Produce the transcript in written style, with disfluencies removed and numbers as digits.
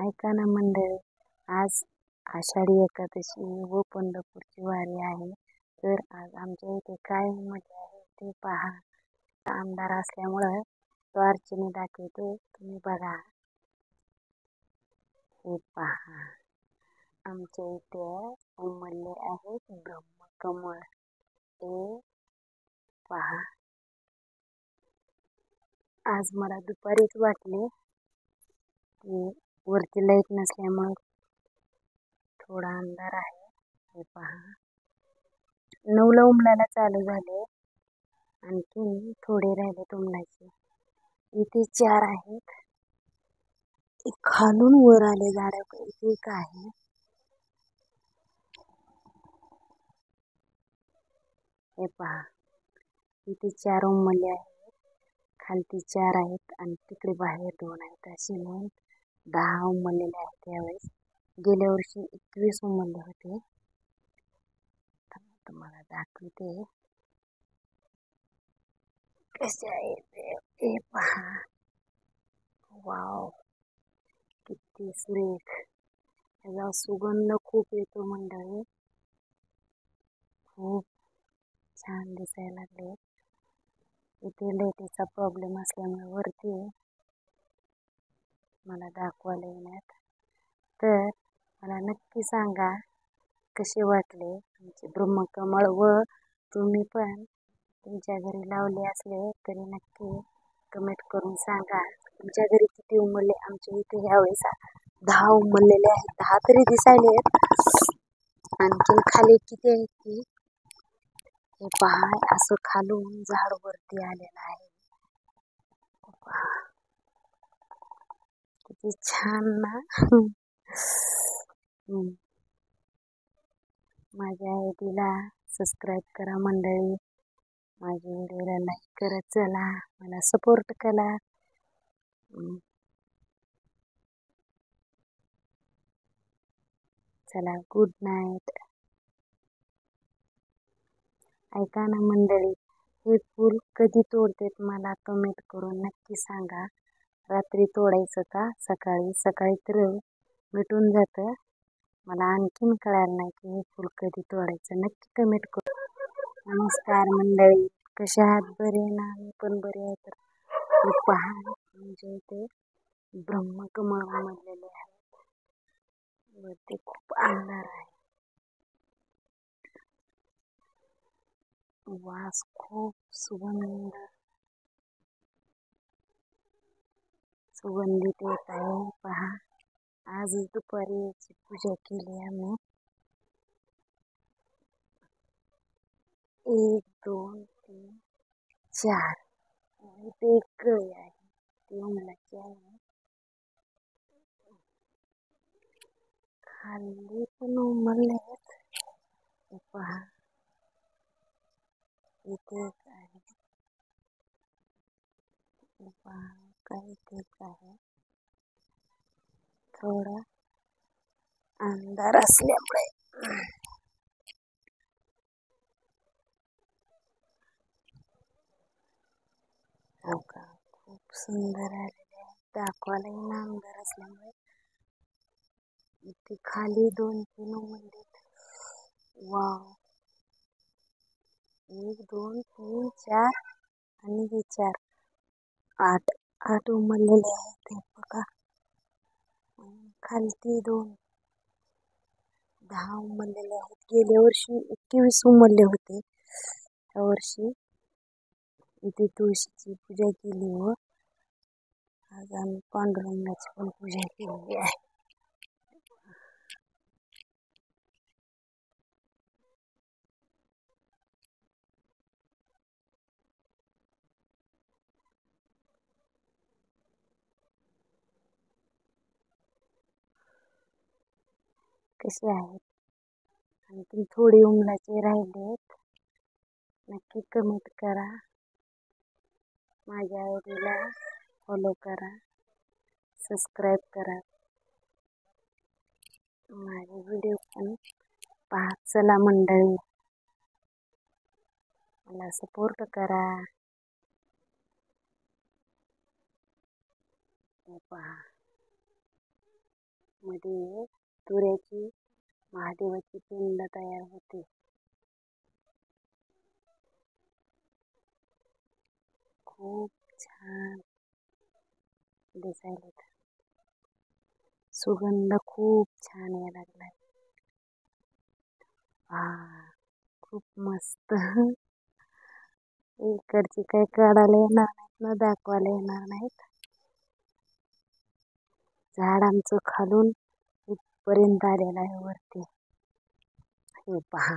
ऐका ना मंडळी, आज आषाढी एकादशी व पंढरपूरची वारी आहे. तर आज आमच्या इथे काय मजा आहे ते पहा. आमदार असल्यामुळं तो अर्चनी दाखवते, तुम्ही बघा. हे पहा, आमच्या इथे उमलले आहेत ब्रह्मकमळ. हे पहा, आज मला दुपारीच वाटले की वरती लाईट नसल्यामुळे थोडा अंधार आहे. हे पहा, 9ला उमलायला चालू झाले, आणखी थोडे राहिले उमलायचे. इथे 4 आहेत, खालून वर आले झाड. इथे एक आहे, हे पहा, इथे 4 उमलले आहेत, खालती 4 आहेत आणि तिकडे बाहेर 2 आहेत. असे म्हणून 10 उमललेले आहेत यावेळेस. गेल्या वर्षी 21 उमलले होते. तुम्हाला दाखवते कसे आहे ते. हे पहा, वाव, किती सुरेख. याचा सुगंध खूप येतो मंडळी, खूप छान दिसायला लागले. इथे लाईटीचा प्रॉब्लेम असल्यामुळे वरती मला दाखवायला येण्यात. तर मला नक्की सांगा कसे वाटले आमचे ब्रह्मकमळ, व तुम्ही पण तुमच्या घरी लावले असले तरी नक्की कमेंट करून सांगा तुमच्या घरी किती उमलले. आमच्या इथे ह्यावेळेस 10 उमललेले आहेत. 10 तरी दिसायले आहेत. आणखीन खाली किती आहेत ती हे पहा. असं खालून झाड वरती आलेलं आहे. किती छान ना. माझ्या आयडीला सबस्क्राईब करा मंडळी, माझ्या व्हिडिओला लाईक करत चला, मला सपोर्ट करा. चला, गुड नाईट. ऐका ना मंडळी, हे फूल कधी तोडतेत मला कमेंट करून नक्की सांगा. रात्री तोडायचं का सकाळी? सकाळी तर मिटून जातं. मला आणखीन कळालं नाही की हे फूल कधी तोडायचं. नक्की कमेंट करू. नमस्कार मंडळी, कशा आहात? बरे ना? मी पण बरे आहे. तर हे पहा, म्हणजे इथे ब्रह्मकमळ उमललेले आहेत. वरती खूप अंधार आहे. वास खूप सुगंधित येत आहे. पहा, आजच दुपारी याची पूजा केली आम्ही. 1 2 3 4 इथे एक कळी आहे, ती उमलाची आहे. खाली पण उमलले आहेत. पहा, इथे एक आहे. पहा, काही ठीक आहे. थोडा अंधार असल्यामुळे हो का, खूप सुंदर आलेले आहे. दाखवायला येईन अंधार असल्यामुळे. इथे खाली 2 3 उमलले. वाव, 1 2 3 4 आणि हे 4 8 उमललेले आहेत. हे बघा, खालती 2 10 उमललेले आहेत. गेल्या वर्षी 21 उमलले होते. या वर्षी इथे तुळशीची पूजा केली व आज आम्ही पांडुरंगाची पण पूजा केलेली आहे. कसे आहेत? आणखी थोडे उमलाचे राहिलेत. नक्की कमेंट करा. माझ्या आयडीला फॉलो करा, सबस्क्राईब करा. माझे व्हिडिओ पण पहा. चला मंडळी, मला सपोर्ट करा. पहा, मध्ये तुऱ्याची महादेवाची पिंड तयार होते. खूप छान दिसायला, सुगंध खूप छान यायला लागलाय. खूप मस्त. इकडची काही काढायला येणार नाहीत ना, दाखवायला येणार नाहीत. झाड आमचं खालून इथपर्यंत आलेलं आहे वरती. हे पहा.